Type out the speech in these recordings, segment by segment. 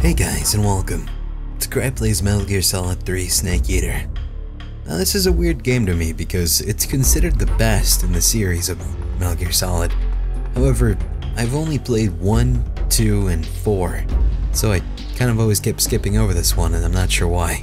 Hey guys, and welcome to Cryaotic's Metal Gear Solid 3 Snake Eater. Now this is a weird game to me because it's considered the best in the series of Metal Gear Solid. However, I've only played 1, 2, and 4, so I kind of always kept skipping over this one, and I'm not sure why.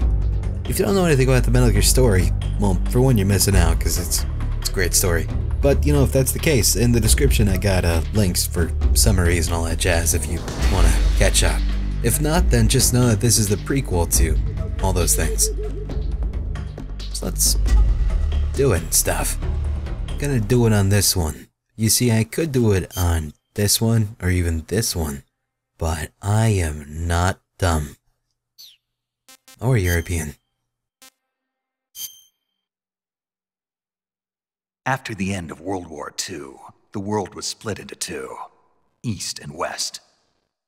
If you don't know anything about the Metal Gear story, well, for one, you're missing out because it's a great story. But, you know, if that's the case, in the description I got links for summaries and all that jazz if you want to catch up. If not, then just know that this is the prequel to all those things. So let's do it and stuff. I'm gonna do it on this one. You see, I could do it on this one or even this one, but I am not dumb. Or European. After the end of World War II, the world was split into two, East and West.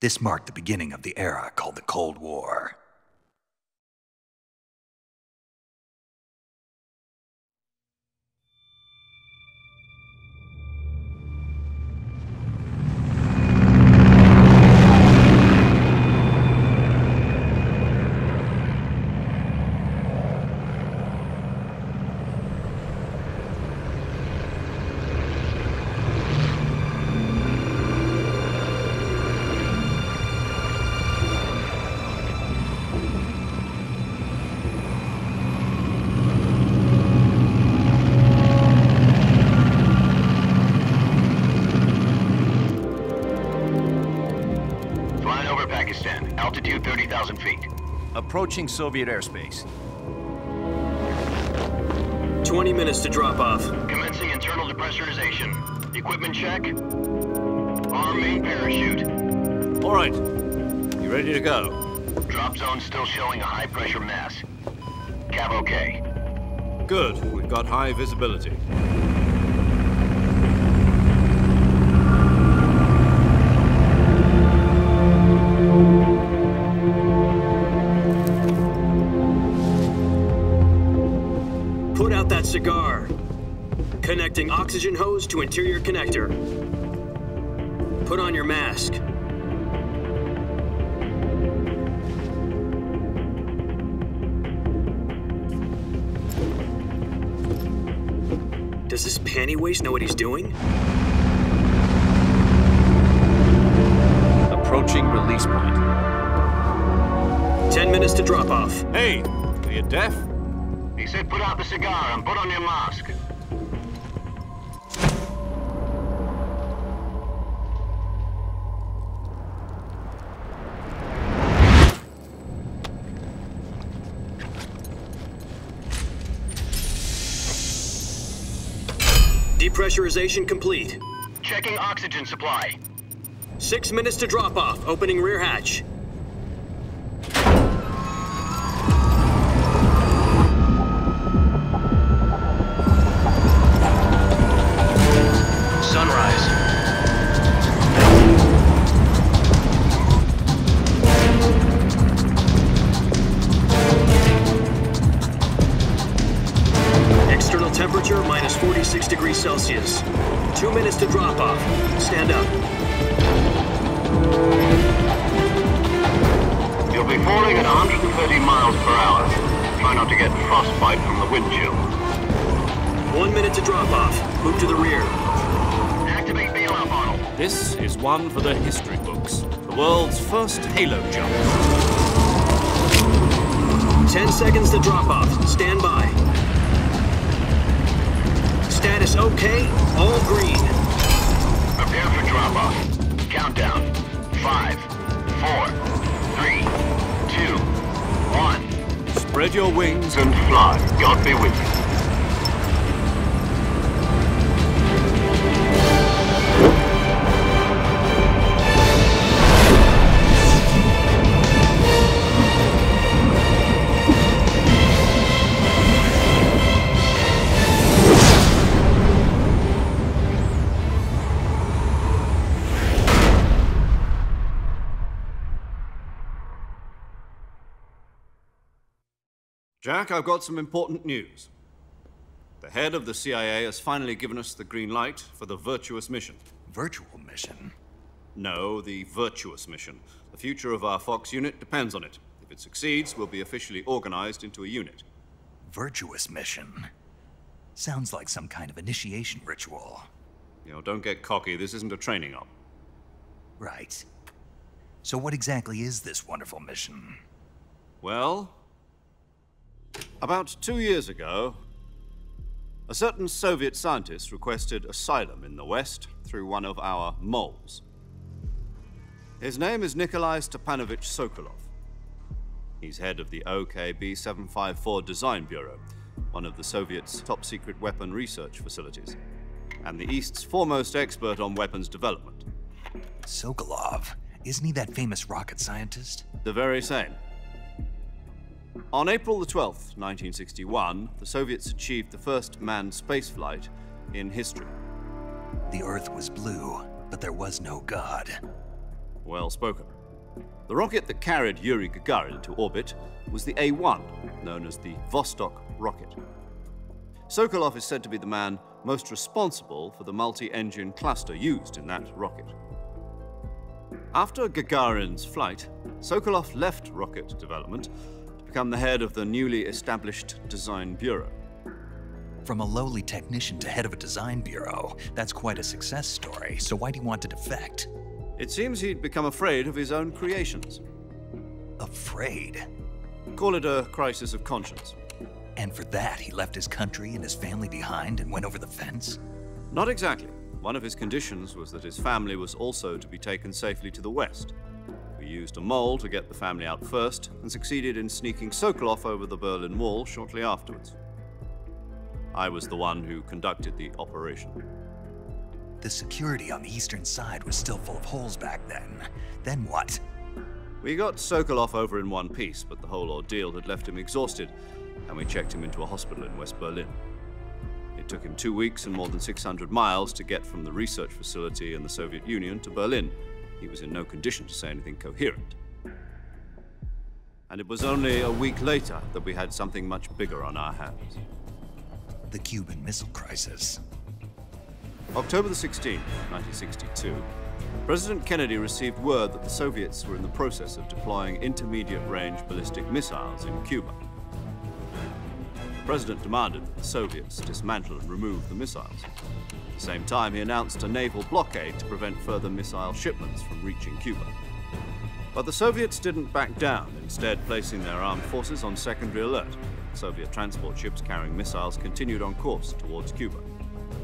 This marked the beginning of the era called the Cold War. Altitude 30,000 feet. Approaching Soviet airspace. 20 minutes to drop off. Commencing internal depressurization. Equipment check. Arm main parachute. All right. You ready to go? Drop zone still showing a high pressure mass. Cav okay. Good. We've got high visibility. Put out that cigar. Connecting oxygen hose to interior connector. Put on your mask. Does this panty waste know what he's doing? Approaching release point. 10 minutes to drop off. Hey, are you deaf? He said put out the cigar and put on your mask. Depressurization complete. Checking oxygen supply. 6 minutes to drop off. Opening rear hatch. Sunrise. External temperature minus 46 degrees Celsius. 2 minutes to drop off. Stand up. You'll be falling at 130 miles per hour. Try not to get frostbite from the wind chill. 1 minute to drop off. Move to the rear. Activate bailout model. This is one for the history books. The world's first halo jump. 10 seconds to drop off. Stand by. Status okay. All green. Prepare for drop off. Countdown. 5, 4, 3, 2, 1. Spread your wings And fly. God be with you. Jack, I've got some important news. The head of the CIA has finally given us the green light for the virtuous mission. Virtual mission? No, the virtuous mission. The future of our Fox unit depends on it. If it succeeds, we'll be officially organized into a unit. Virtuous mission? Sounds like some kind of initiation ritual. You know, don't get cocky. This isn't a training op. Right. So what exactly is this wonderful mission? Well, about 2 years ago, a certain Soviet scientist requested asylum in the West through one of our moles. His name is Nikolai Stepanovich Sokolov. He's head of the OKB 754 Design Bureau, one of the Soviets' top-secret weapon research facilities, and the East's foremost expert on weapons development. Sokolov? Isn't he that famous rocket scientist? The very same. On April the 12th, 1961, the Soviets achieved the first manned spaceflight in history. The Earth was blue, but there was no God. Well spoken. The rocket that carried Yuri Gagarin to orbit was the A-1, known as the Vostok rocket. Sokolov is said to be the man most responsible for the multi-engine cluster used in that rocket. After Gagarin's flight, Sokolov left rocket development to become the head of the newly established Design Bureau. From a lowly technician to head of a design bureau, that's quite a success story, so why do you want to defect? It seems he'd become afraid of his own creations. Afraid? Call it a crisis of conscience. And for that, he left his country and his family behind and went over the fence? Not exactly. One of his conditions was that his family was also to be taken safely to the West. We used a mole to get the family out first and succeeded in sneaking Sokolov over the Berlin Wall shortly afterwards. I was the one who conducted the operation. The security on the eastern side was still full of holes back then. Then what? We got Sokolov over in one piece, but the whole ordeal had left him exhausted, and we checked him into a hospital in West Berlin. It took him 2 weeks and more than 600 miles to get from the research facility in the Soviet Union to Berlin. He was in no condition to say anything coherent. And it was only a week later that we had something much bigger on our hands. The Cuban Missile Crisis. October the 16th, 1962, President Kennedy received word that the Soviets were in the process of deploying intermediate-range ballistic missiles in Cuba. The President demanded that the Soviets dismantle and remove the missiles. At the same time, he announced a naval blockade to prevent further missile shipments from reaching Cuba. But the Soviets didn't back down, instead placing their armed forces on secondary alert. Soviet transport ships carrying missiles continued on course towards Cuba.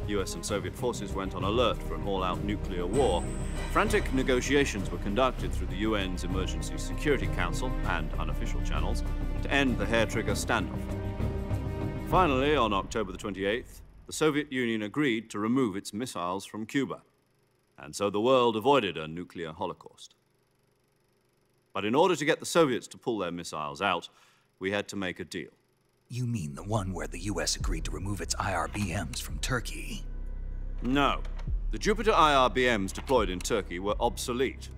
US and Soviet forces went on alert for an all-out nuclear war. Frantic negotiations were conducted through the UN's Emergency Security Council and unofficial channels to end the hair-trigger standoff. Finally, on October the 28th, the Soviet Union agreed to remove its missiles from Cuba. And so the world avoided a nuclear holocaust. But in order to get the Soviets to pull their missiles out, we had to make a deal. You mean the one where the US agreed to remove its IRBMs from Turkey? No. The Jupiter IRBMs deployed in Turkey were obsolete,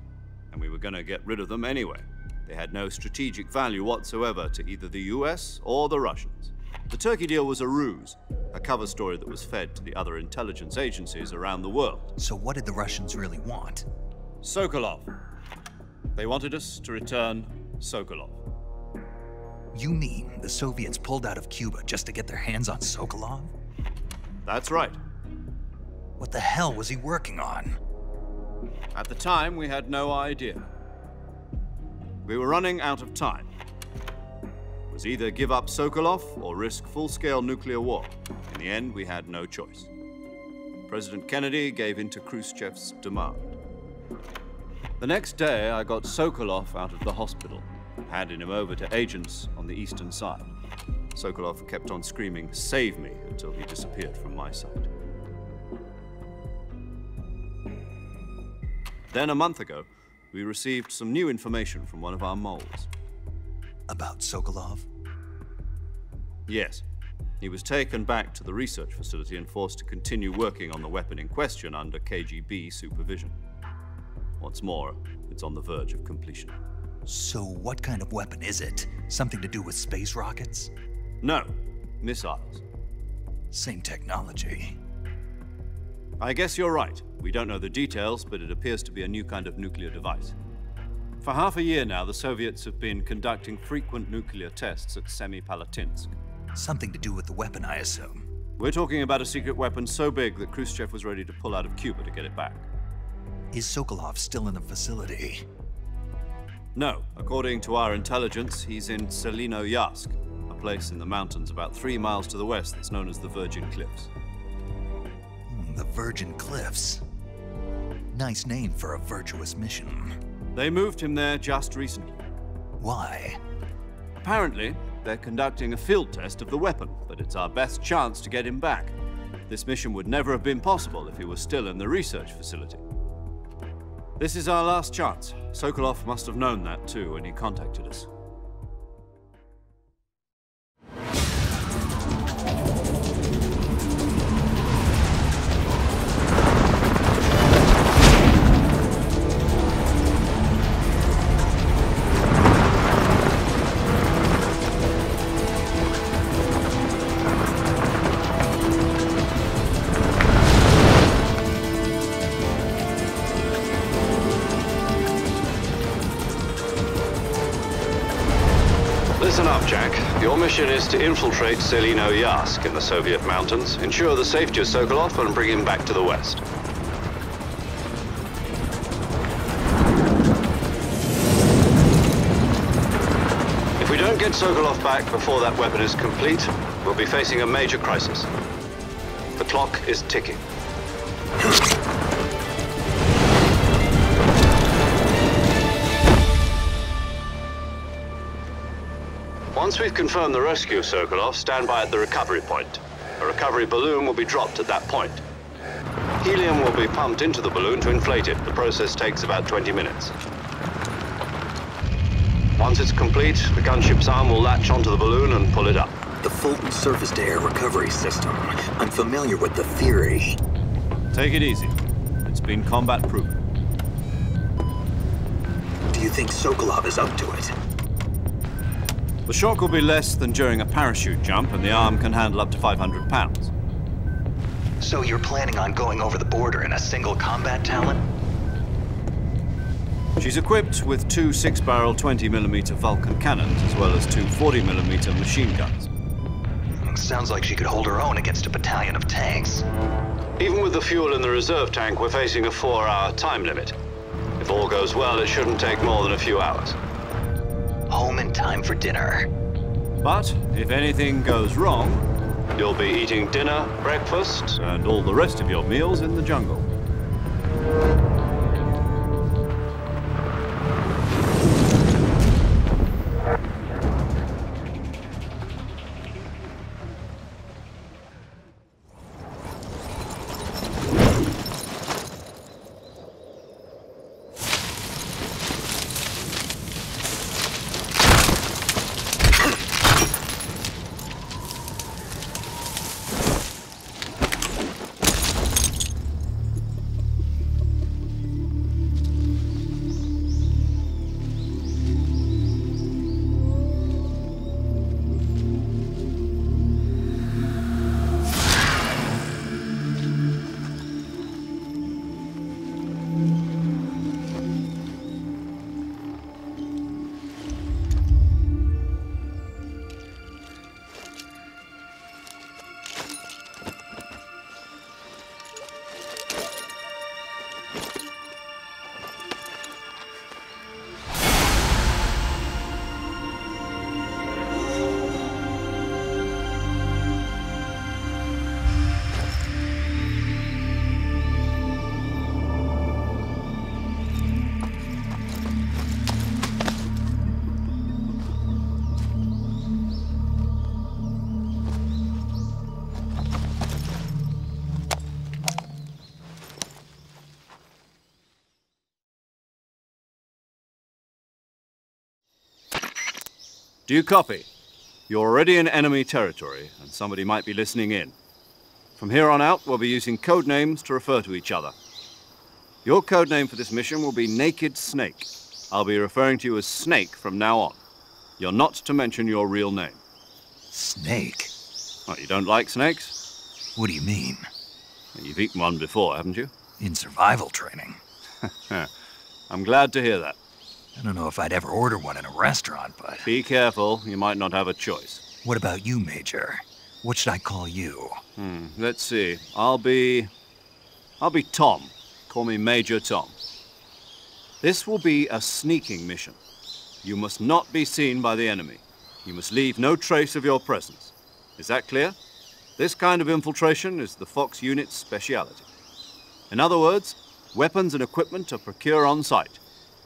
and we were going to get rid of them anyway. They had no strategic value whatsoever to either the US or the Russians. The Turkey deal was a ruse, a cover story that was fed to the other intelligence agencies around the world. So what did the Russians really want? Sokolov. They wanted us to return Sokolov. You mean the Soviets pulled out of Cuba just to get their hands on Sokolov? That's right. What the hell was he working on? At the time, we had no idea. We were running out of time. It was either give up Sokolov or risk full-scale nuclear war. In the end, we had no choice. President Kennedy gave in to Khrushchev's demand. The next day, I got Sokolov out of the hospital, handing him over to agents on the eastern side. Sokolov kept on screaming, "Save me," until he disappeared from my sight. Then a month ago, we received some new information from one of our moles. About Sokolov? Yes. He was taken back to the research facility and forced to continue working on the weapon in question under KGB supervision. What's more, it's on the verge of completion. So what kind of weapon is it? Something to do with space rockets? No, missiles. Same technology. I guess you're right. We don't know the details, but it appears to be a new kind of nuclear device. For half a year now, the Soviets have been conducting frequent nuclear tests at Semipalatinsk. Something to do with the weapon, I assume. We're talking about a secret weapon so big that Khrushchev was ready to pull out of Cuba to get it back. Is Sokolov still in the facility? No. According to our intelligence, he's in Selino-Yarsk, a place in the mountains about 3 miles to the west that's known as the Virgin Cliffs. The Virgin Cliffs. Nice name for a virtuous mission. They moved him there just recently. Why? Apparently, they're conducting a field test of the weapon, but it's our best chance to get him back. This mission would never have been possible if he was still in the research facility. This is our last chance. Sokolov must have known that too when he contacted us. Listen up, Jack. Your mission is to infiltrate Selino-Yarsk in the Soviet mountains, ensure the safety of Sokolov, and bring him back to the West. If we don't get Sokolov back before that weapon is complete, we'll be facing a major crisis. The clock is ticking. Once we've confirmed the rescue of Sokolov, stand by at the recovery point. A recovery balloon will be dropped at that point. Helium will be pumped into the balloon to inflate it. The process takes about 20 minutes. Once it's complete, the gunship's arm will latch onto the balloon and pull it up. The Fulton surface-to-air recovery system. I'm familiar with the theory. Take it easy. It's been combat-proven. Do you think Sokolov is up to it? The shock will be less than during a parachute jump, and the arm can handle up to 500 pounds. So you're planning on going over the border in a single combat talon? She's equipped with 2 6-barrel 20mm Vulcan cannons, as well as 2 40mm machine guns. Sounds like she could hold her own against a battalion of tanks. Even with the fuel in the reserve tank, we're facing a 4-hour time limit. If all goes well, it shouldn't take more than a few hours. Home in time for dinner. But if anything goes wrong, You'll be eating dinner, breakfast, and all the rest of your meals in the jungle. Do you copy? You're already in enemy territory, and somebody might be listening in. From here on out, we'll be using code names to refer to each other. Your code name for this mission will be Naked Snake. I'll be referring to you as Snake from now on. You're not to mention your real name. Snake? What, you don't like snakes? What do you mean? You've eaten one before, haven't you? In survival training. I'm glad to hear that. I don't know if I'd ever order one in a restaurant, but... Be careful, you might not have a choice. What about you, Major? What should I call you? Let's see. I'll be Tom. Call me Major Tom. This will be a sneaking mission. You must not be seen by the enemy. You must leave no trace of your presence. Is that clear? This kind of infiltration is the Fox unit's speciality. In other words, weapons and equipment are procured on site.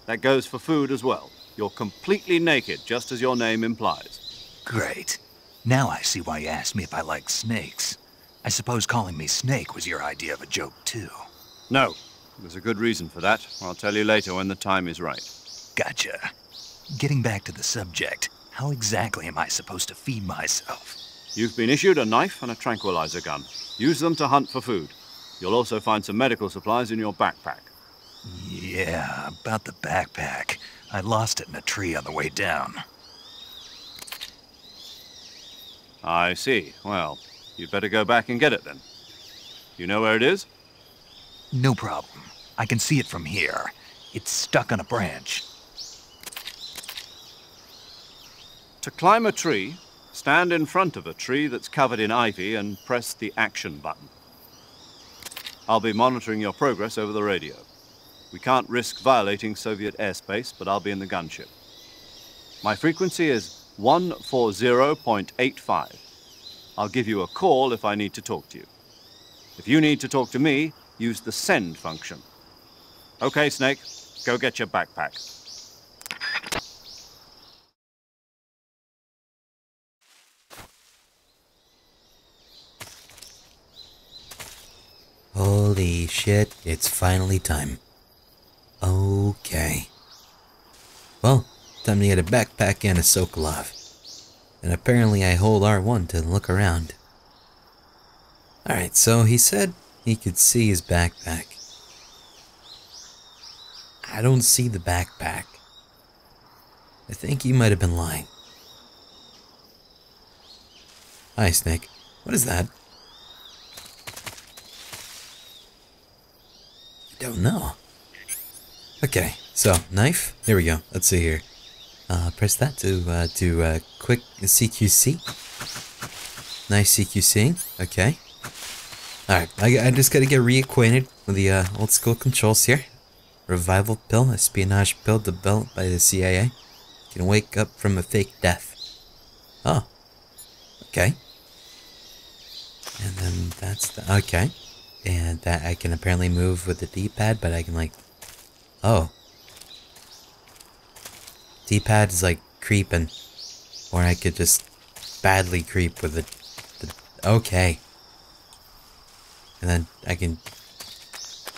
That goes for food as well. You're completely naked, just as your name implies. Great. Now I see why you asked me if I like snakes. I suppose calling me Snake was your idea of a joke, too. No. There's a good reason for that. I'll tell you later when the time is right. Gotcha. Getting back to the subject, how exactly am I supposed to feed myself? You've been issued a knife and a tranquilizer gun. Use them to hunt for food. You'll also find some medical supplies in your backpack. Yeah, about the backpack. I lost it in a tree on the way down. I see. Well, you'd better go back and get it then. You know where it is? No problem. I can see it from here. It's stuck on a branch. To climb a tree, stand in front of a tree that's covered in ivy and press the action button. I'll be monitoring your progress over the radio. We can't risk violating Soviet airspace, but I'll be in the gunship. My frequency is 140.85. I'll give you a call if I need to talk to you. If you need to talk to me, use the send function. Okay, Snake, go get your backpack. Holy shit, it's finally time. Okay. Well, time to get a backpack and a Sokolov. And apparently I hold R1 to look around. Alright, so he said he could see his backpack. I don't see the backpack. I think he might have been lying. Hi, Snake. What is that? I don't know. Okay, so knife. There we go. Let's see here. Press that to quick CQC. Nice CQC. Okay. All right. I just gotta get reacquainted with the old school controls here. Revival pill, espionage pill developed by the CIA. Can wake up from a fake death. Oh. Okay. And then that's the okay. And that I can apparently move with the D-pad, but I can like... Oh. D-pad is like creeping. Or I could just badly creep with the... Okay. And then I can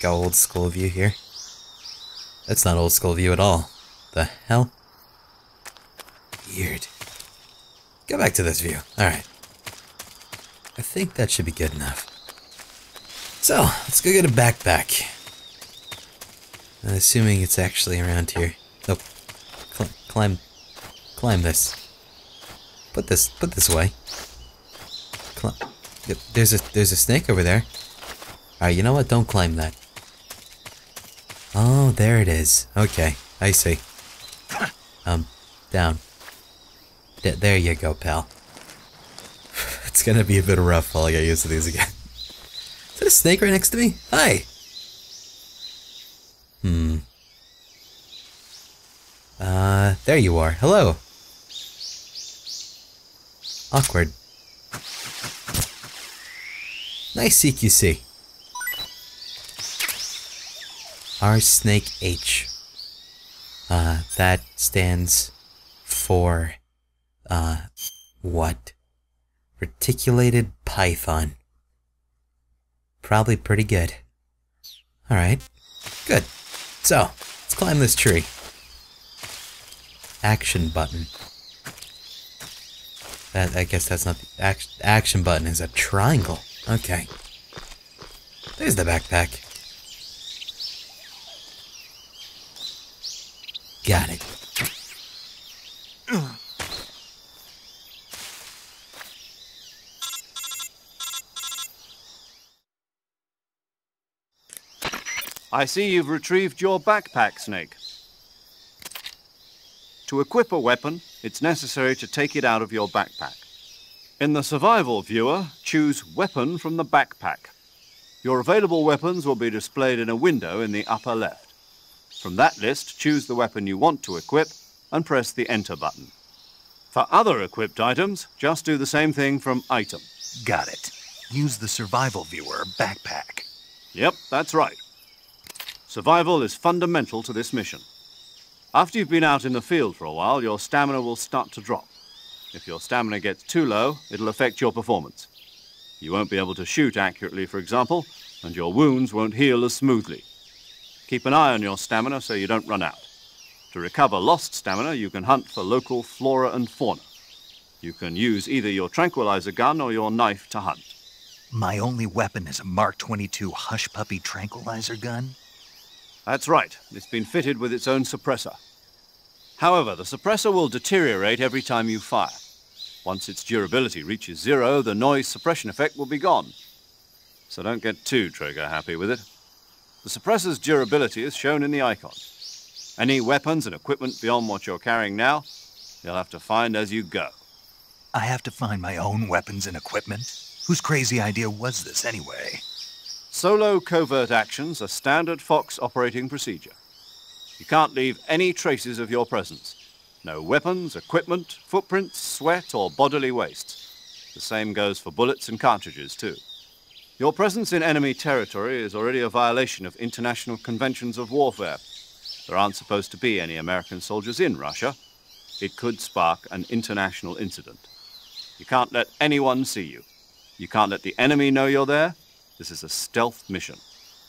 go old school view here. That's not old school view at all. The hell? Weird. Go back to this view. Alright. I think that should be good enough. So, let's go get a backpack. I'm assuming it's actually around here. Nope. Climb this. Put this away. Yep, there's a snake over there. Alright, you know what? Don't climb that. Oh, there it is. Okay, I see. Down. There you go, pal. It's gonna be a bit rough while I get used to these again. Is that a snake right next to me? Hi! There you are. Hello! Awkward. Nice CQC. R Snake H. That stands for, what? Reticulated python. Probably pretty good. Alright. Good. So, let's climb this tree. Action button. I guess that's not the action button is a triangle. Okay. There's the backpack. Got it. I see you've retrieved your backpack, Snake. To equip a weapon, it's necessary to take it out of your backpack. In the survival viewer, choose Weapon from the backpack. Your available weapons will be displayed in a window in the upper left. From that list, choose the weapon you want to equip and press the Enter button. For other equipped items, just do the same thing from Item. Got it. Use the survival viewer backpack. Yep, that's right. Survival is fundamental to this mission. After you've been out in the field for a while, your stamina will start to drop. If your stamina gets too low, it'll affect your performance. You won't be able to shoot accurately, for example, and your wounds won't heal as smoothly. Keep an eye on your stamina so you don't run out. To recover lost stamina, you can hunt for local flora and fauna. You can use either your tranquilizer gun or your knife to hunt. My only weapon is a Mark 22 Hush Puppy tranquilizer gun? That's right. It's been fitted with its own suppressor. However, the suppressor will deteriorate every time you fire. Once its durability reaches 0, the noise suppression effect will be gone. So don't get too trigger-happy with it. The suppressor's durability is shown in the icon. Any weapons and equipment beyond what you're carrying now, you'll have to find as you go. I have to find my own weapons and equipment? Whose crazy idea was this anyway? Solo covert actions are standard Fox operating procedure. You can't leave any traces of your presence. No weapons, equipment, footprints, sweat, or bodily wastes. The same goes for bullets and cartridges, too. Your presence in enemy territory is already a violation of international conventions of warfare. There aren't supposed to be any American soldiers in Russia. It could spark an international incident. You can't let anyone see you. You can't let the enemy know you're there. This is a stealth mission.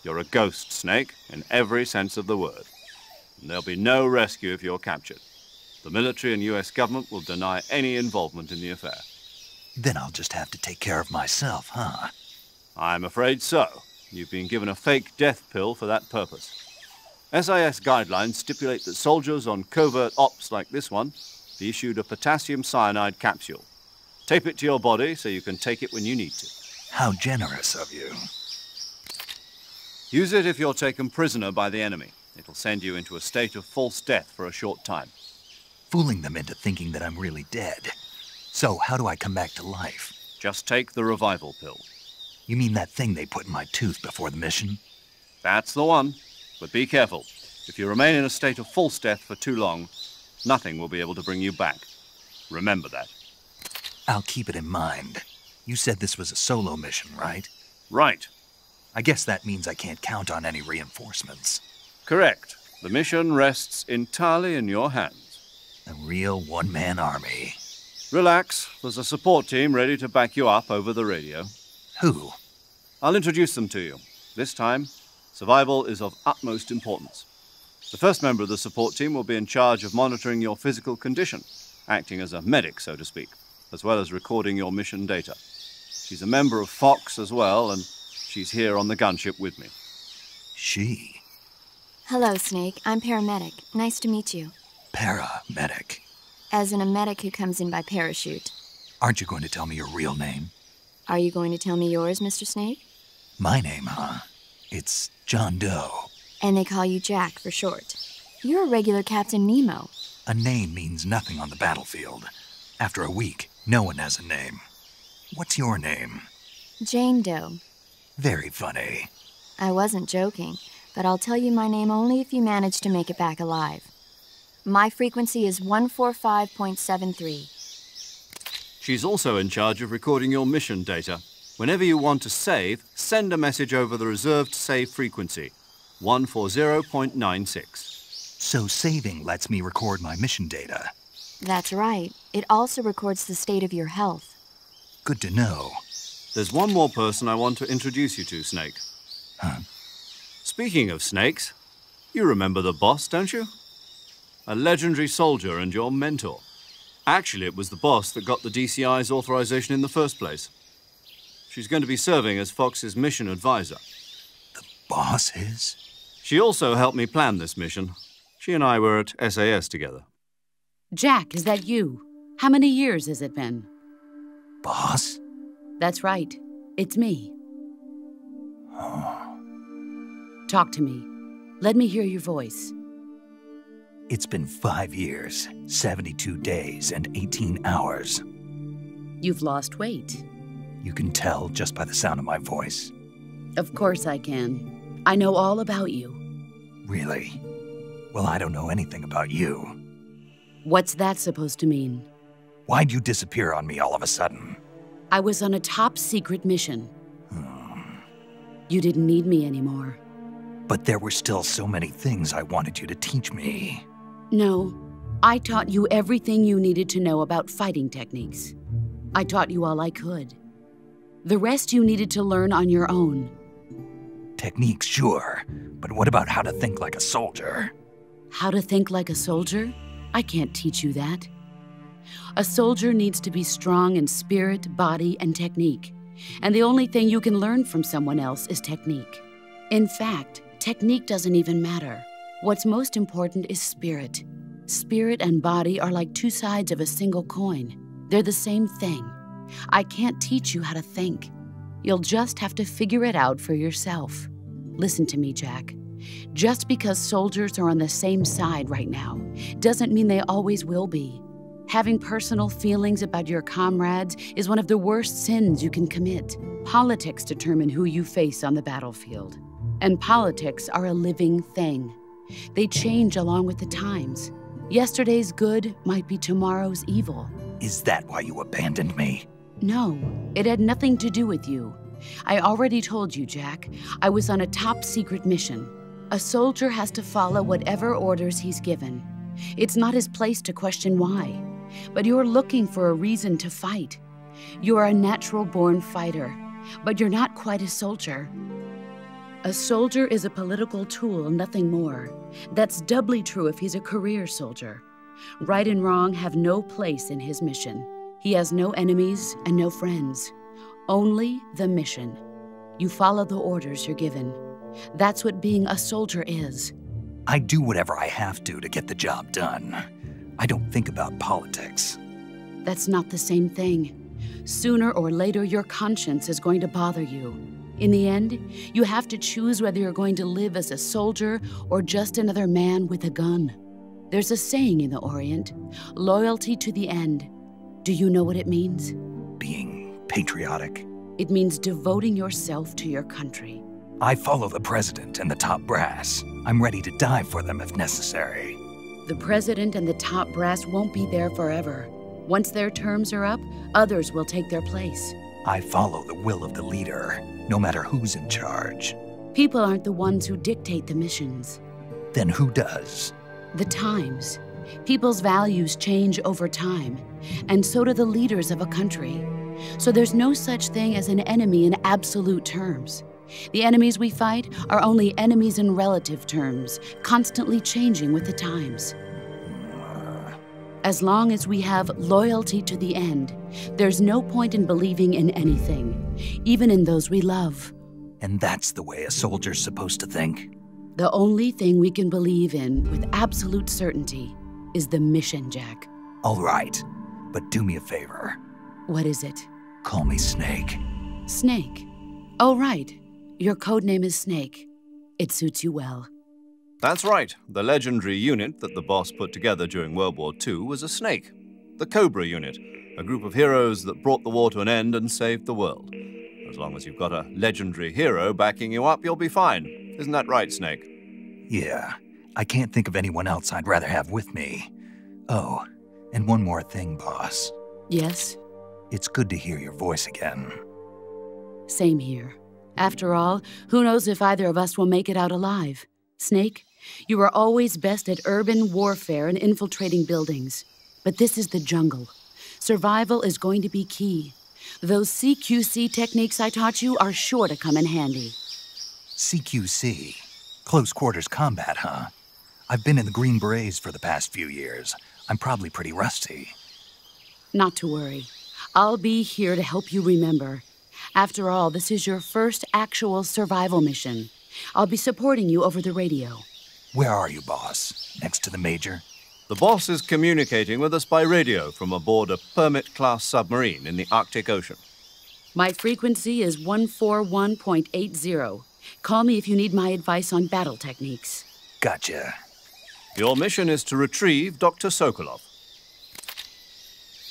You're a ghost, Snake, in every sense of the word. And there'll be no rescue if you're captured. The military and US government will deny any involvement in the affair. Then I'll just have to take care of myself, huh? I'm afraid so. You've been given a fake death pill for that purpose. SIS guidelines stipulate that soldiers on covert ops like this one be issued a potassium cyanide capsule. Tape it to your body so you can take it when you need to. How generous of you. Use it if you're taken prisoner by the enemy. It'll send you into a state of false death for a short time. Fooling them into thinking that I'm really dead. So, how do I come back to life? Just take the revival pill. You mean that thing they put in my tooth before the mission? That's the one. But be careful. If you remain in a state of false death for too long, nothing will be able to bring you back. Remember that. I'll keep it in mind. You said this was a solo mission, right? Right. I guess that means I can't count on any reinforcements. Correct. The mission rests entirely in your hands. A real one-man army. Relax. There's a support team ready to back you up over the radio. Who? I'll introduce them to you. This time, survival is of utmost importance. The first member of the support team will be in charge of monitoring your physical condition, acting as a medic, so to speak, as well as recording your mission data. She's a member of Fox as well, and she's here on the gunship with me. She? Hello, Snake. I'm paramedic. Nice to meet you. Paramedic. As in a medic who comes in by parachute. Aren't you going to tell me your real name? Are you going to tell me yours, Mr. Snake? My name, huh? It's John Doe. And they call you Jack for short. You're a regular Captain Nemo. A name means nothing on the battlefield. After a week, no one has a name. What's your name? Jane Doe. Very funny. I wasn't joking, but I'll tell you my name only if you manage to make it back alive. My frequency is 145.73. She's also in charge of recording your mission data. Whenever you want to save, send a message over the reserved save frequency, 140.96. So saving lets me record my mission data. That's right. It also records the state of your health. Good to know. There's one more person I want to introduce you to, Snake. Huh? Speaking of snakes, you remember the boss, don't you? A legendary soldier and your mentor. Actually, it was the boss that got the DCI's authorization in the first place. She's going to be serving as Fox's mission advisor. The boss is? She also helped me plan this mission. She and I were at SAS together. Jack, is that you? How many years has it been? Boss? That's right. It's me. Oh. Talk to me. Let me hear your voice. It's been 5 years, 72 days, and 18 hours. You've lost weight. You can tell just by the sound of my voice. Of course I can. I know all about you. Really? Well, I don't know anything about you. What's that supposed to mean? Why'd you disappear on me all of a sudden? I was on a top-secret mission. You didn't need me anymore. But there were still so many things I wanted you to teach me. No, I taught you everything you needed to know about fighting techniques. I taught you all I could. The rest you needed to learn on your own. Techniques, sure. But what about how to think like a soldier? How to think like a soldier? I can't teach you that. A soldier needs to be strong in spirit, body, and technique. And the only thing you can learn from someone else is technique. In fact, technique doesn't even matter. What's most important is spirit. Spirit and body are like two sides of a single coin. They're the same thing. I can't teach you how to think. You'll just have to figure it out for yourself. Listen to me, Jack. Just because soldiers are on the same side right now doesn't mean they always will be. Having personal feelings about your comrades is one of the worst sins you can commit. Politics determine who you face on the battlefield. And politics are a living thing. They change along with the times. Yesterday's good might be tomorrow's evil. Is that why you abandoned me? No, it had nothing to do with you. I already told you, Jack. I was on a top-secret mission. A soldier has to follow whatever orders he's given. It's not his place to question why. But you're looking for a reason to fight. You're a natural-born fighter, but you're not quite a soldier. A soldier is a political tool, nothing more. That's doubly true if he's a career soldier. Right and wrong have no place in his mission. He has no enemies and no friends. Only the mission. You follow the orders you're given. That's what being a soldier is. I do whatever I have to get the job done. I don't think about politics. That's not the same thing. Sooner or later, your conscience is going to bother you. In the end, you have to choose whether you're going to live as a soldier or just another man with a gun. There's a saying in the Orient, loyalty to the end. Do you know what it means? Being patriotic. It means devoting yourself to your country. I follow the president and the top brass. I'm ready to die for them if necessary. The president and the top brass won't be there forever. Once their terms are up, others will take their place. I follow the will of the leader, no matter who's in charge. People aren't the ones who dictate the missions. Then who does? The times. People's values change over time, and so do the leaders of a country. So there's no such thing as an enemy in absolute terms. The enemies we fight are only enemies in relative terms, constantly changing with the times. As long as we have loyalty to the end, there's no point in believing in anything, even in those we love. And that's the way a soldier's supposed to think? The only thing we can believe in with absolute certainty is the mission, Jack. All right, but do me a favor. What is it? Call me Snake. Snake? Oh, right. Your codename is Snake. It suits you well. That's right. The legendary unit that the boss put together during World War II was a snake. The Cobra unit, a group of heroes that brought the war to an end and saved the world. As long as you've got a legendary hero backing you up, you'll be fine. Isn't that right, Snake? Yeah. I can't think of anyone else I'd rather have with me. Oh, and one more thing, boss. Yes? It's good to hear your voice again. Same here. After all, who knows if either of us will make it out alive? Snake, you are always best at urban warfare and infiltrating buildings. But this is the jungle. Survival is going to be key. Those CQC techniques I taught you are sure to come in handy. CQC? Close quarters combat, huh? I've been in the Green Berets for the past few years. I'm probably pretty rusty. Not to worry. I'll be here to help you remember. After all, this is your first actual survival mission. I'll be supporting you over the radio. Where are you, boss? Next to the Major? The boss is communicating with us by radio from aboard a Permit-class submarine in the Arctic Ocean. My frequency is 141.80. Call me if you need my advice on battle techniques. Gotcha. Your mission is to retrieve Dr. Sokolov.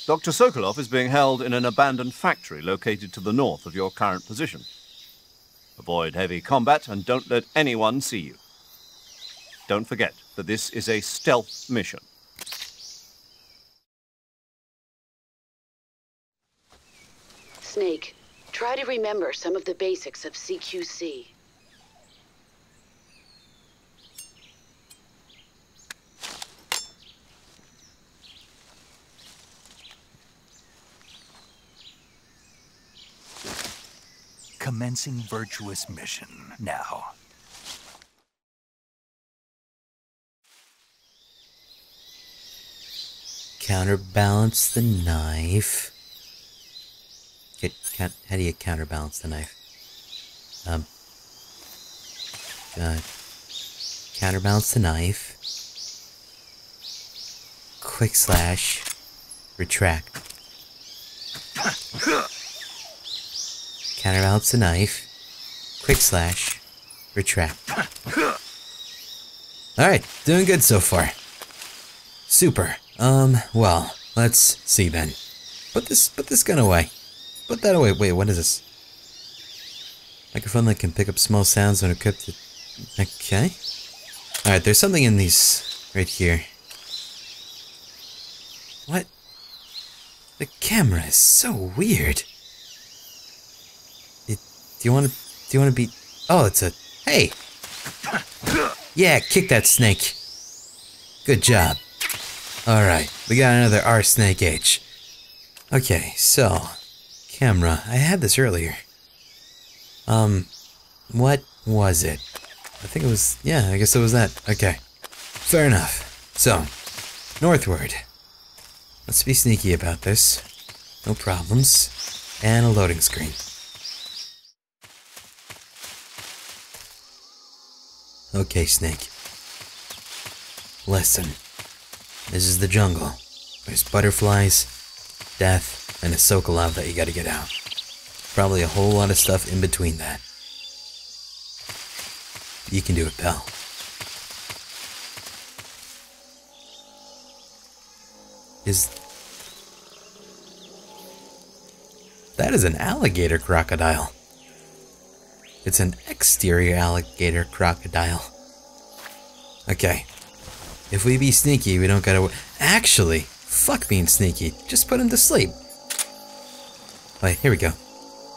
Dr. Sokolov is being held in an abandoned factory located to the north of your current position. Avoid heavy combat and don't let anyone see you. Don't forget that this is a stealth mission. Snake, try to remember some of the basics of CQC. Commencing virtuous mission now. Counterbalance the knife. How do you counterbalance the knife? Counterbalance the knife. Quick slash. Retract. Counterbalance the knife. Quick slash. Retract. Alright, doing good so far. Super. Well, let's see then. Put this gun away. Put that away. Wait, what is this? Microphone that can pick up small sounds when equipped. Okay. Alright, there's something in these right here. What? The camera is so weird. Do you want to be? Oh, it's a. Hey. Yeah, kick that snake. Good job. Alright, we got another R Snake H. Okay, so, camera. I had this earlier. What was it? I think it was, yeah, I guess it was that. Okay, fair enough. So, northward. Let's be sneaky about this. No problems. And a loading screen. Okay, Snake. Listen. This is the jungle. There's butterflies, death, and a Sokolov that you gotta get out. Probably a whole lot of stuff in between that. You can do it, pal. That is an alligator crocodile. It's an exterior alligator crocodile. Okay. If we be sneaky, we don't gotta... Actually, fuck being sneaky. Just put him to sleep. Wait, here we go.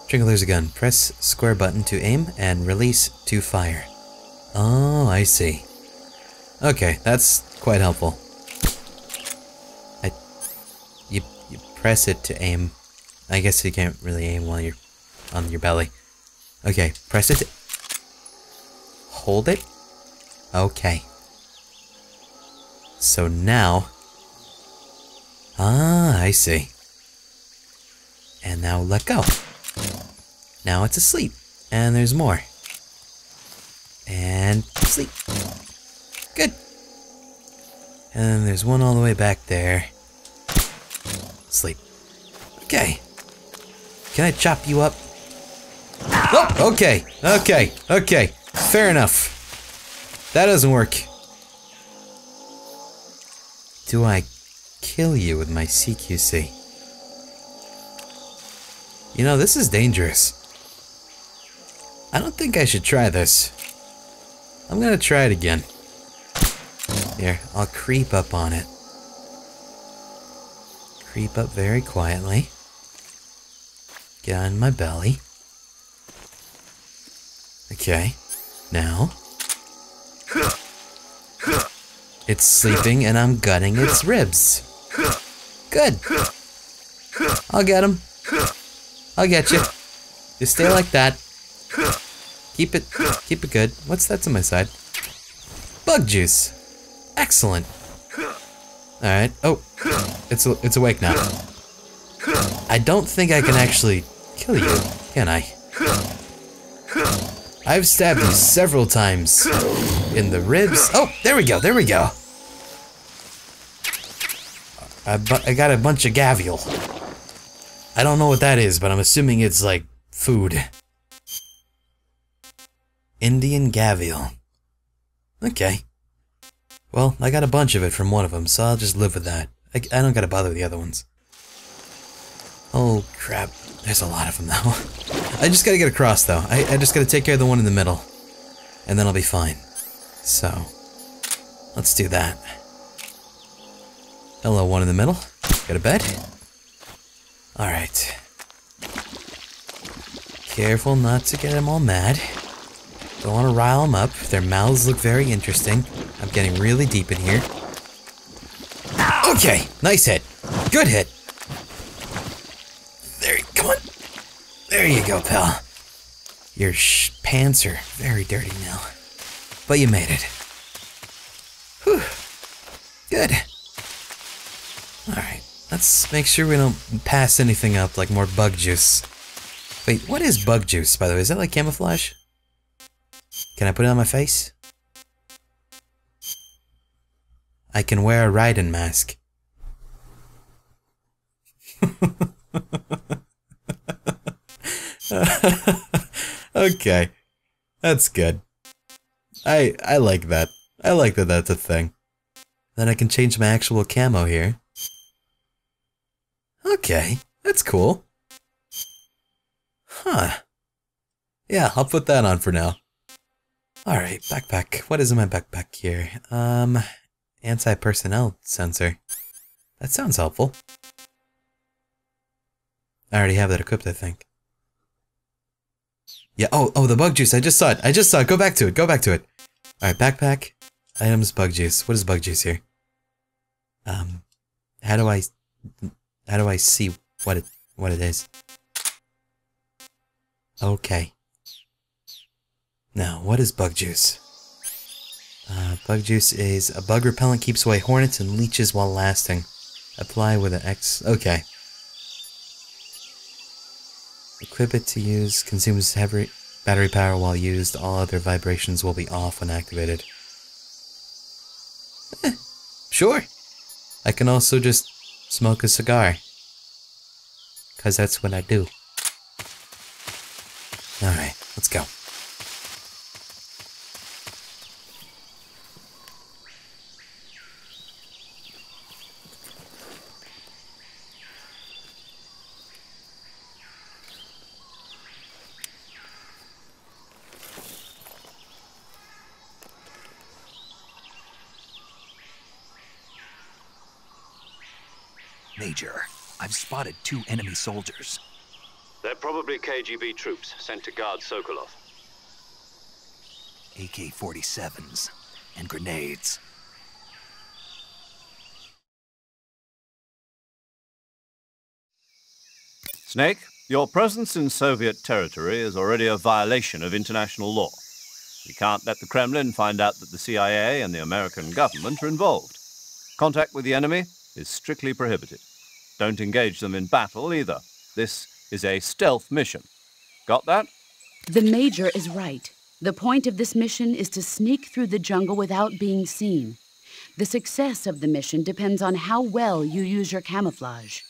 Trigger, there's a gun. Press square button to aim and release to fire. Oh, I see. Okay, that's quite helpful. You press it to aim. I guess you can't really aim while you're on your belly. Okay, press it. Hold it. Okay. So now... Ah, I see. And now let go. Now it's asleep. And there's more. And sleep. Good. And then there's one all the way back there. Sleep. Okay. Can I chop you up? Oh, okay. Okay. Fair enough. That doesn't work. Do I kill you with my CQC? You know, this is dangerous. I don't think I should try this. I'm gonna try it again. Here, I'll creep up on it. Creep up very quietly. Get on my belly. Okay, now. It's sleeping and I'm gutting its ribs. Good. I'll get him. I'll get you. Just stay like that. Keep it good. What's that to my side? Bug juice. Excellent. Alright. Oh, it's awake now. I don't think I can actually kill you, can I? I've stabbed you several times in the ribs. Oh, there we go. I got a bunch of gavial. I don't know what that is, but I'm assuming it's like food. Indian gavial. Okay. Well, I got a bunch of it from one of them, so I'll just live with that. I don't gotta bother with the other ones. Oh crap, there's a lot of them now. I just gotta get across though. I just gotta take care of the one in the middle. And then I'll be fine. So, let's do that. Hello, one in the middle. Go to bed. Alright. Careful not to get them all mad. Don't want to rile them up. Their mouths look very interesting. I'm getting really deep in here. Okay, nice hit. Good hit. There, come on. There you go, pal. Your pants are very dirty now. But you made it. Whew. Good. Alright, let's make sure we don't pass anything up like more bug juice. Wait, what is bug juice, by the way? Is that like camouflage? Can I put it on my face? I can wear a Raiden mask. Okay. That's good. I like that. I like that that's a thing. Then I can change my actual camo here. Okay, that's cool. Huh. Yeah, I'll put that on for now. Alright, backpack. What is in my backpack here? Anti-personnel sensor. That sounds helpful. I already have that equipped, I think. Yeah, oh, the bug juice. I just saw it. Go back to it. Alright, backpack. Items, bug juice. What is bug juice here? How do I see what it is? Okay. Now, what is bug juice? Bug juice is a bug repellent, keeps away hornets and leeches while lasting. Apply with an X. Okay. Equip it to use. Consumes heavy battery power while used. All other vibrations will be off when activated. Sure. I can also just smoke a cigar. 'Cause that's what I do. Alright, let's go. Major, I've spotted 2 enemy soldiers. They're probably KGB troops sent to guard Sokolov. AK-47s and grenades. Snake, your presence in Soviet territory is already a violation of international law. We can't let the Kremlin find out that the CIA and the American government are involved. Contact with the enemy is strictly prohibited. Don't engage them in battle either. This is a stealth mission. Got that? The Major is right. The point of this mission is to sneak through the jungle without being seen. The success of the mission depends on how well you use your camouflage.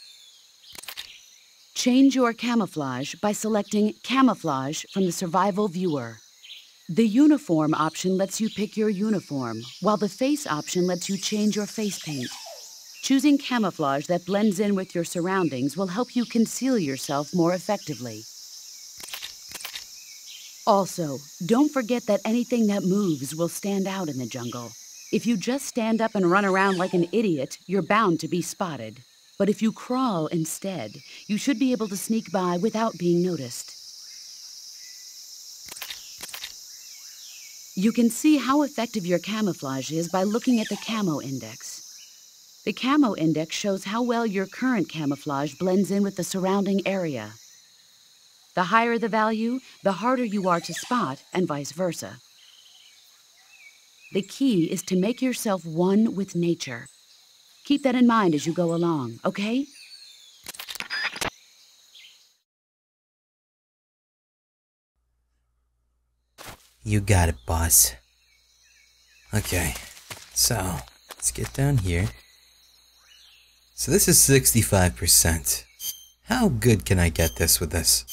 Change your camouflage by selecting Camouflage from the Survival Viewer. The Uniform option lets you pick your uniform, while the Face option lets you change your face paint. Choosing camouflage that blends in with your surroundings will help you conceal yourself more effectively. Also, don't forget that anything that moves will stand out in the jungle. If you just stand up and run around like an idiot, you're bound to be spotted. But if you crawl instead, you should be able to sneak by without being noticed. You can see how effective your camouflage is by looking at the camo index. The camo index shows how well your current camouflage blends in with the surrounding area. The higher the value, the harder you are to spot, and vice versa. The key is to make yourself one with nature. Keep that in mind as you go along, okay? You got it, boss. Okay, so let's get down here. So this is 65%. How good can I get this with this?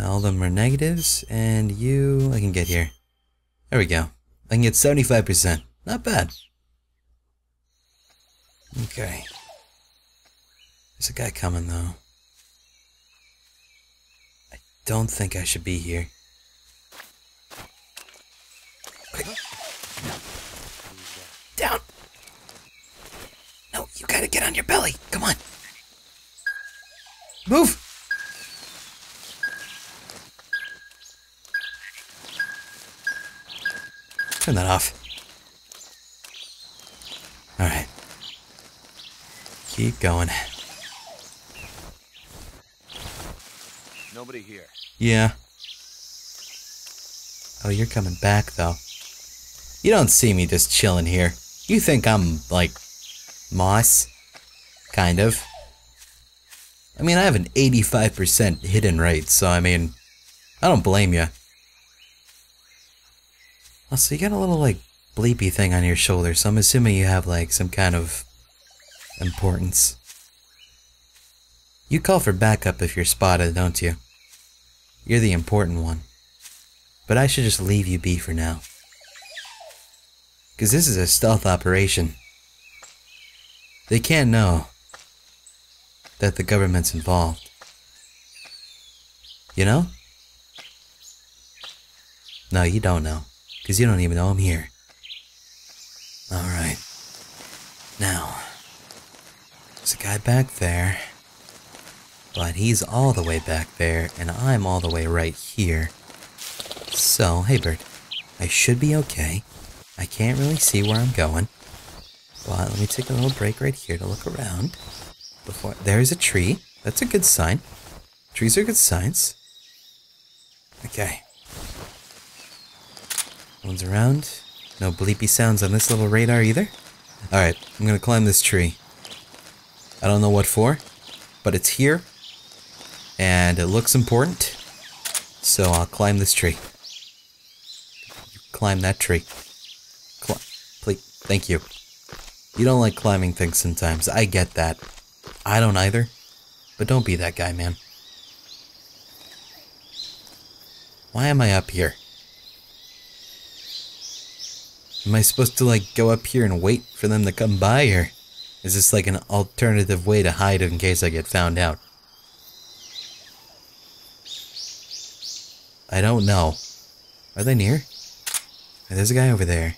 All of them are negatives, and you... I can get here. There we go. I can get 75%. Not bad. Okay. There's a guy coming, though. I don't think I should be here. Quick. Down! No, you gotta get on your belly. Come on. Move! Turn that off. Alright. Keep going. Nobody here. Yeah. Oh, you're coming back, though. You don't see me just chilling here. You think I'm, like, moss? Kind of. I mean, I have an 85% hidden rate, so I mean, I don't blame you. Also, you got a little, like, bleepy thing on your shoulder, so I'm assuming you have, like, some kind of importance. You call for backup if you're spotted, don't you? You're the important one. But I should just leave you be for now. Because this is a stealth operation. They can't know that the government's involved. You know? No, you don't know. Because you don't even know I'm here. Alright. Now, there's a guy back there. But he's all the way back there, and I'm all the way right here. So, hey bird, I should be okay. I can't really see where I'm going. But let me take a little break right here to look around. There's a tree. That's a good sign. Trees are good signs. Okay. No one's around. No bleepy sounds on this little radar either. Alright, I'm gonna climb this tree. I don't know what for, but it's here. And it looks important. So I'll climb this tree. You climb that tree. Please, thank you. You don't like climbing things sometimes. I get that. I don't either. But don't be that guy, man. Why am I up here? Am I supposed to, like, go up here and wait for them to come by, or is this like an alternative way to hide in case I get found out? I don't know. Are they near? There's a guy over there.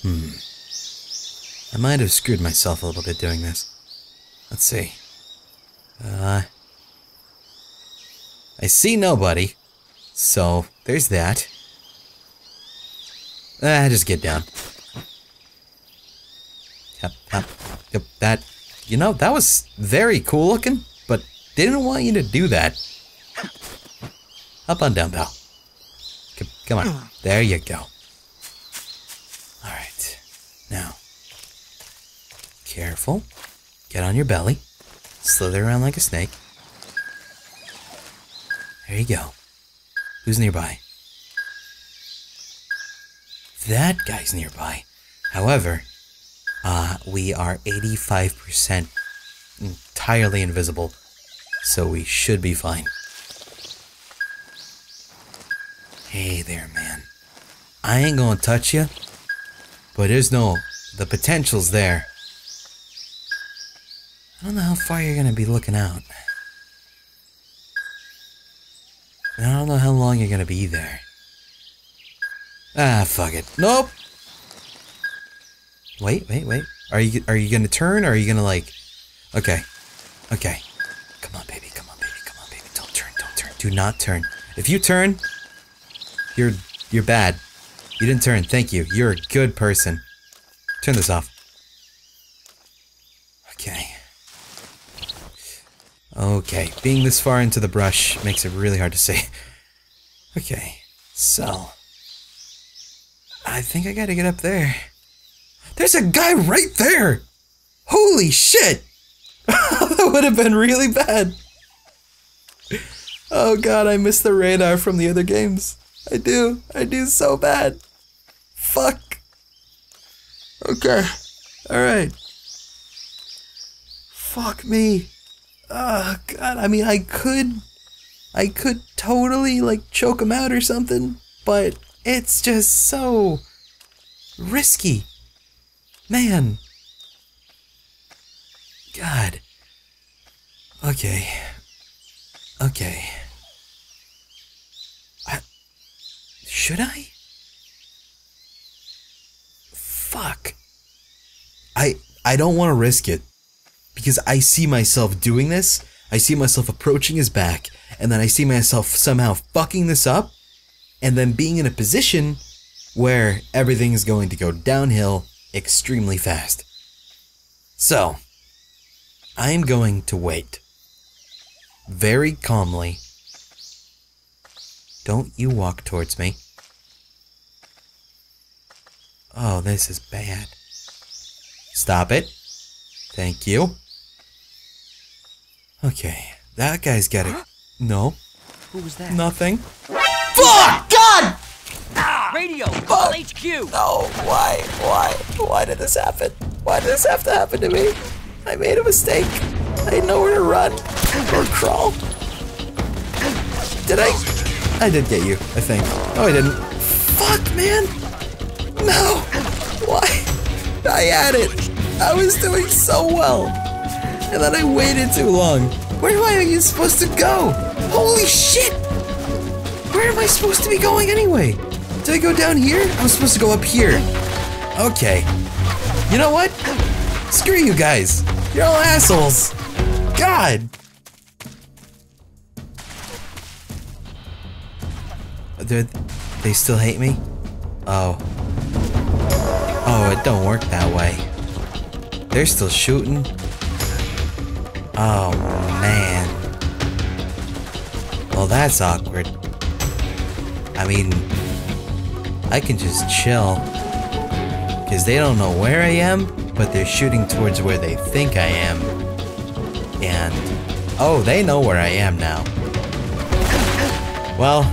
I might have screwed myself a little bit doing this. Let's see. I see nobody. So, there's that. Just get down. Yep, that... You know, that was very cool looking, but didn't want you to do that. Up on down, pal. Come on. There you go. Alright. Now. Careful. Get on your belly. Slither around like a snake. There you go. Who's nearby? That guy's nearby. However, we are 85% entirely invisible, so we should be fine. Hey there, man. I ain't gonna touch you, but the potential's there. I don't know how far you're gonna be looking out. I don't know how long you're gonna be there. Fuck it. Nope! Wait. Are you gonna turn, or are you gonna, like... Okay. Come on, baby. Don't turn. Do not turn. If you turn, you're bad. You didn't turn. Thank you. You're a good person. Turn this off. Okay. Being this far into the brush makes it really hard to see. Okay. So... I think I gotta get up there. There's a guy right there! Holy shit! That would have been really bad. Oh god, I miss the radar from the other games. I do so bad. Fuck. Okay. Alright. Fuck me. Oh, God. I mean, I could totally, like, choke him out or something, but it's just so risky. Man. God. Okay. Okay. Should I? Fuck. I don't want to risk it. Because I see myself doing this. I see myself approaching his back. And then I see myself somehow fucking this up. And then being in a position where everything is going to go downhill extremely fast. So, I'm going to wait. Very calmly. Don't you walk towards me. Oh, this is bad. Stop it. Thank you. Okay, that guy's got it. No. Who was that? Nothing. Fuck! God! Radio! Call HQ! No, why? Why did this happen? Why did this have to happen to me? I made a mistake. I didn't know where to run or crawl. Did I did get you, I think. No, I didn't. Fuck, man! No! Why? I had it! I was doing so well! And then I waited too long. Where am I even supposed to go? Holy shit! Where am I supposed to be going anyway? Did I go down here? I was supposed to go up here. Okay. You know what? Screw you guys. You're all assholes. God! They still hate me? Oh. Oh, it don't work that way. They're still shooting? Oh, man. Well, that's awkward. I mean, I can just chill. Because they don't know where I am, but they're shooting towards where they think I am. And, oh, they know where I am now. Well,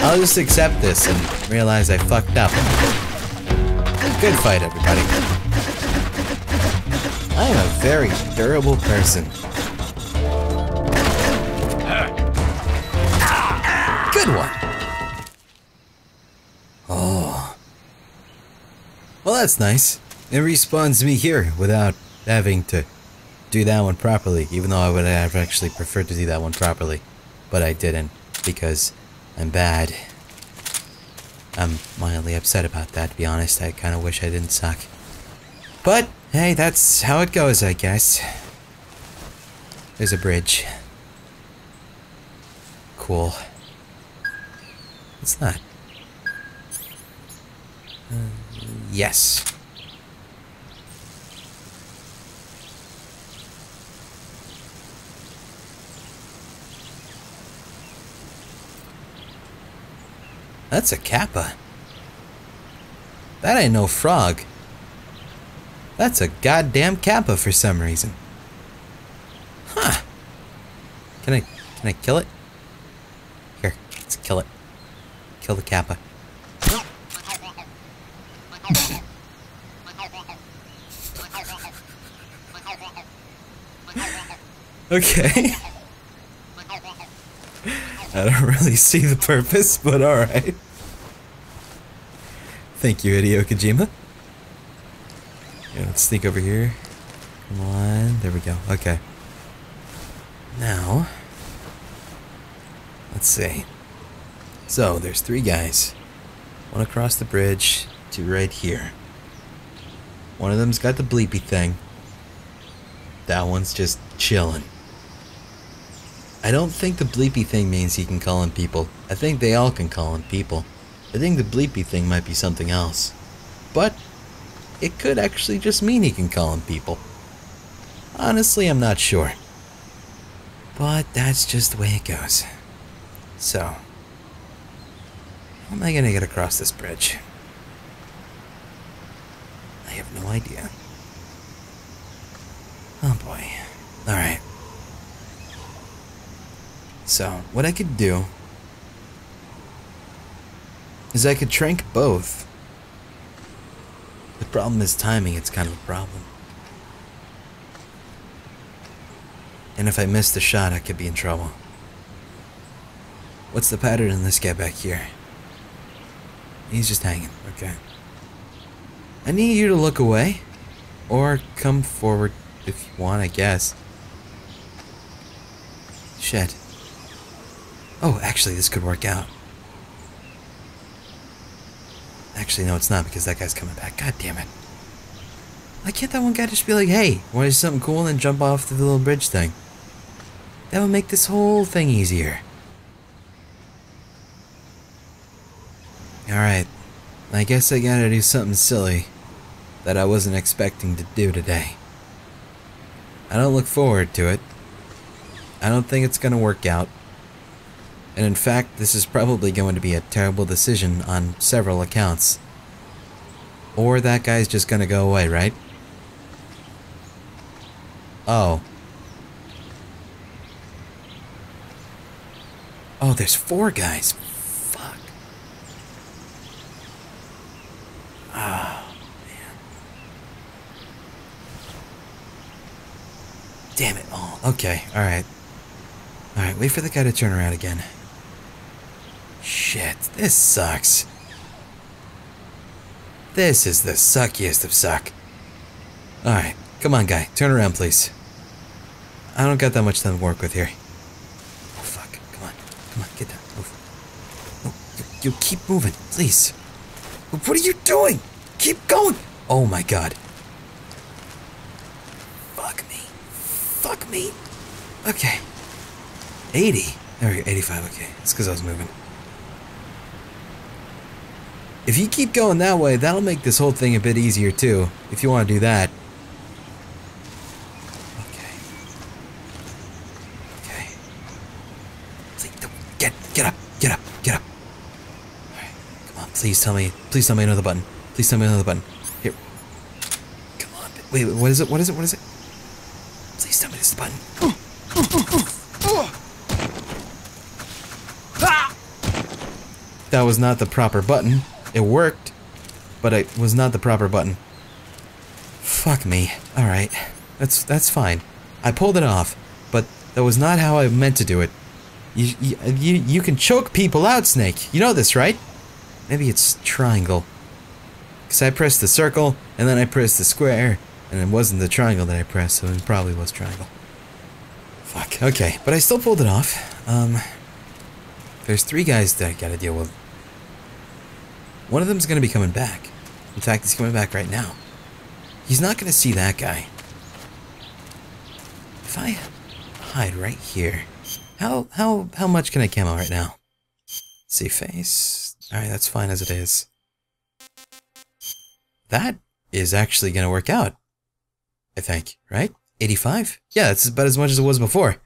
I'll just accept this and realize I fucked up. Good fight, everybody. I am a very durable person. Good one. Oh. Well, that's nice. It respawns me here without having to do that one properly, even though I would have actually preferred to do that one properly. But I didn't, because I'm bad. I'm mildly upset about that, to be honest. I kind of wish I didn't suck. But, hey, that's how it goes, I guess. There's a bridge. Cool. It's not. Yes. That's a kappa. That ain't no frog. That's a goddamn kappa for some reason. Huh. Can I kill it? Here, let's kill it. Kill the kappa. Okay. I don't really see the purpose, but alright. Thank you, Hideo Kojima. Yeah, let's sneak over here. Come on. There we go. Okay. Now, let's see. So, there's 3 guys. One across the bridge, 2 right here. One of them's got the bleepy thing. That one's just chilling. I don't think the bleepy thing means he can call in people. I think they all can call in people. I think the bleepy thing might be something else. But it could actually just mean he can call in people. Honestly, I'm not sure. But that's just the way it goes. So, how am I gonna get across this bridge? I have no idea. Oh boy. Alright. So, what I could do is I could trank both. The problem is timing, it's kind of a problem. And if I miss the shot, I could be in trouble. What's the pattern in this guy back here? He's just hanging. Okay. I need you to look away. Or come forward if you want, I guess. Shit. Oh, actually, this could work out. Actually, no, it's not, because that guy's coming back. God damn it. Why can't that one guy just be like, hey, want to do something cool and then jump off the little bridge thing? That would make this whole thing easier. Alright. I guess I gotta do something silly that I wasn't expecting to do today. I don't look forward to it. I don't think it's gonna work out. And in fact, this is probably going to be a terrible decision on several accounts. Or that guy's just gonna go away, right? Oh. Oh, there's 4 guys. Fuck. Oh, man. Damn it all. Okay, alright. Alright, wait for the guy to turn around again. Shit, this sucks. This is the suckiest of suck. Alright, come on guy, turn around please. I don't got that much time to work with here. Oh fuck, come on, get down, move. No, you keep moving, please. What are you doing? Keep going! Oh my god. Fuck me. Okay. 80. There we go, 85, okay. It's because I was moving. If you keep going that way, that'll make this whole thing a bit easier too, if you want to do that. Okay. Please, get up. Alright, come on, please tell me I know the button. Please tell me I know the button. Here. Come on, wait, what is it? Please tell me this is the button. That was not the proper button. It worked, but it was not the proper button. Fuck me. Alright. That's fine. I pulled it off, but that was not how I meant to do it. You can choke people out, Snake. You know this, right? Maybe it's triangle. Because I pressed the circle, and then I pressed the square, and it wasn't the triangle that I pressed, so it probably was triangle. Fuck. Okay, but I still pulled it off. There's 3 guys that I gotta deal with. One of them's gonna be coming back. In fact, he's coming back right now. He's not gonna see that guy. If I hide right here, how much can I camo right now? See face. Alright, that's fine as it is. That is actually gonna work out. I think, right? 85? Yeah, that's about as much as it was before.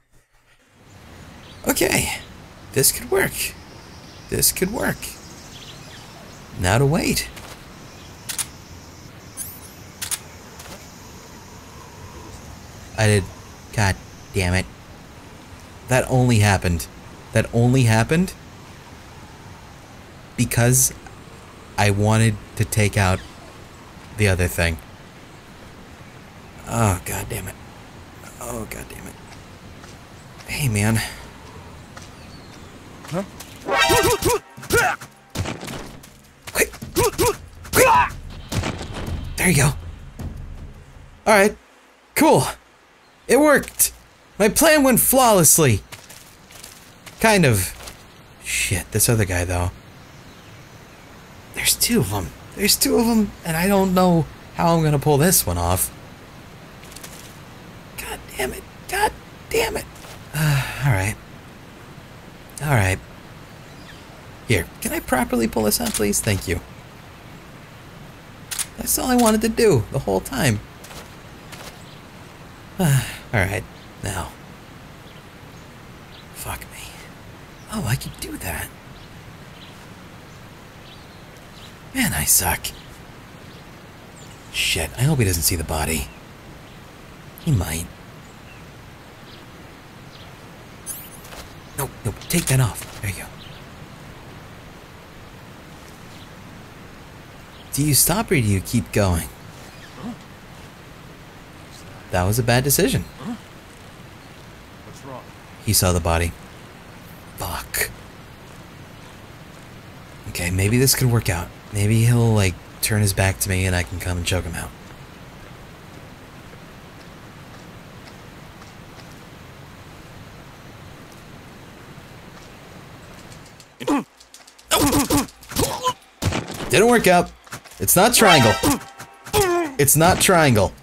Okay. This could work. This could work. Now to wait. I did. God damn it. That only happened. That only happened because I wanted to take out the other thing. Oh, god damn it. Oh, god damn it. Hey, man. Huh? Quick! There you go. Alright. Cool. It worked. My plan went flawlessly. Kind of. Shit, this other guy, though. There's 2 of them. There's 2 of them, and I don't know how I'm gonna pull this one off. God damn it. God damn it. Alright. Alright. Here, can I properly pull this out, please? Thank you. That's all I wanted to do the whole time. Alright, now. Fuck me. Oh, I can do that. Man, I suck. Shit, I hope he doesn't see the body. He might. No, take that off. There you go. Do you stop or do you keep going? That was a bad decision. He saw the body. Fuck. Okay, maybe this could work out. Maybe he'll, like, turn his back to me and I can come and choke him out. Didn't work out. It's not triangle. It's not triangle.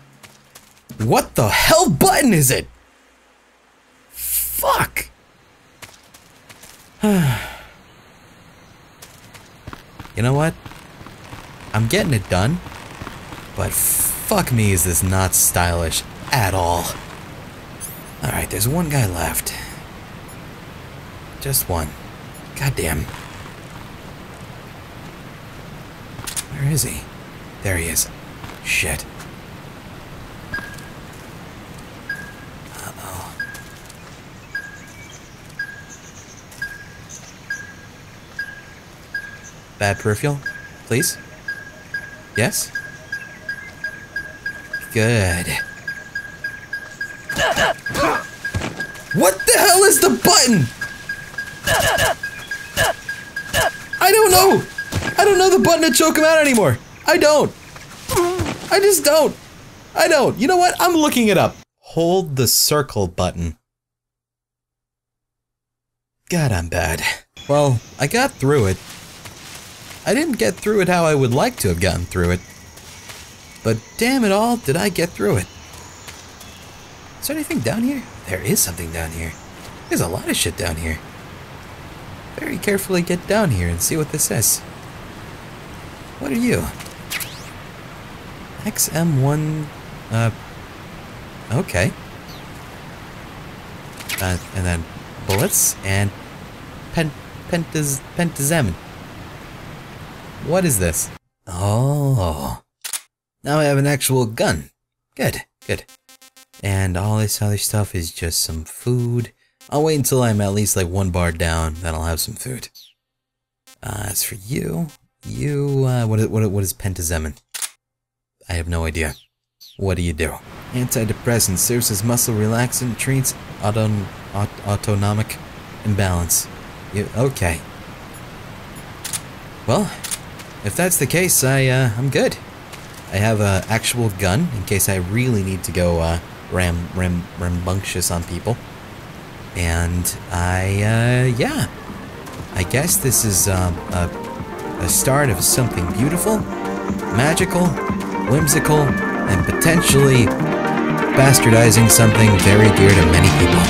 What the hell button is it? Fuck. You know what? I'm getting it done, but fuck me, is this not stylish at all. Alright, there's one guy left. Just one. Goddamn. Where is he? There he is. Shit. Uh-oh. Bad peripheral, please? Yes? Good. What the hell is the button? I don't know! I don't know the button to choke him out anymore. I don't. I just don't. I don't. You know what? I'm looking it up. Hold the circle button. God, I'm bad. Well, I got through it. I didn't get through it how I would like to have gotten through it. But damn it all, did I get through it. Is there anything down here? There is something down here. There's a lot of shit down here. Very carefully get down here and see what this says. What are you? XM1, okay. And then bullets and pentazamine. What is this? Oh. Now I have an actual gun. Good, good. And all this other stuff is just some food. I'll wait until I'm at least like 1 bar down, then I'll have some food. As for you, what is pentazamine? I have no idea. What do you do? Antidepressant serves as muscle relaxant, treats autonomic imbalance. Okay. Well, if that's the case, I'm good. I have an actual gun in case I really need to go rambunctious on people. And yeah. I guess this is a start of something beautiful, magical, whimsical, and potentially bastardizing something very dear to many people.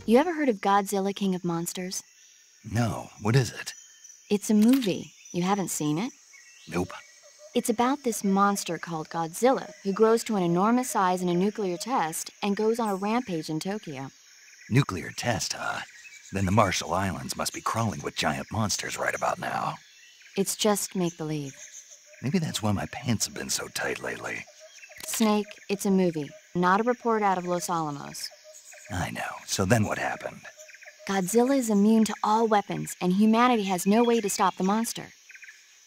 You ever heard of Godzilla, King of Monsters? No, what is it? It's a movie. You haven't seen it? Nope. It's about this monster called Godzilla, who grows to an enormous size in a nuclear test and goes on a rampage in Tokyo. Nuclear test, huh? Then the Marshall Islands must be crawling with giant monsters right about now. It's just make-believe. Maybe that's why my pants have been so tight lately. Snake, it's a movie, not a report out of Los Alamos. I know. So then what happened? Godzilla is immune to all weapons, and humanity has no way to stop the monster.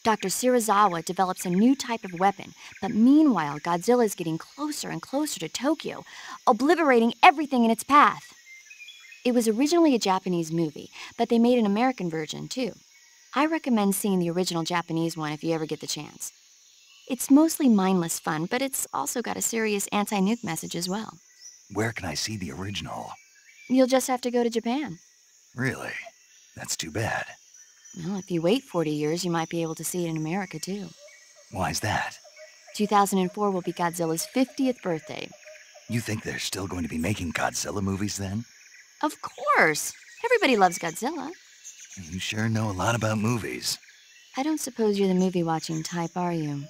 Dr. Shirazawa develops a new type of weapon, but meanwhile, Godzilla is getting closer and closer to Tokyo, obliterating everything in its path. It was originally a Japanese movie, but they made an American version, too. I recommend seeing the original Japanese one if you ever get the chance. It's mostly mindless fun, but it's also got a serious anti-nuke message as well. Where can I see the original? You'll just have to go to Japan. Really? That's too bad. Well, if you wait 40 years, you might be able to see it in America, too. Why's that? 2004 will be Godzilla's 50th birthday. You think they're still going to be making Godzilla movies then? Of course! Everybody loves Godzilla. You sure know a lot about movies. I don't suppose you're the movie-watching type, are you?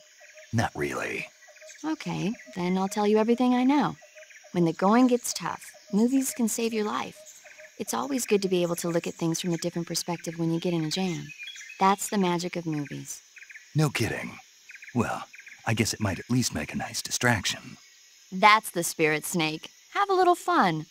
Not really. Okay, then I'll tell you everything I know. When the going gets tough, movies can save your life. It's always good to be able to look at things from a different perspective when you get in a jam. That's the magic of movies. No kidding. Well, I guess it might at least make a nice distraction. That's the spirit, Snake. Have a little fun.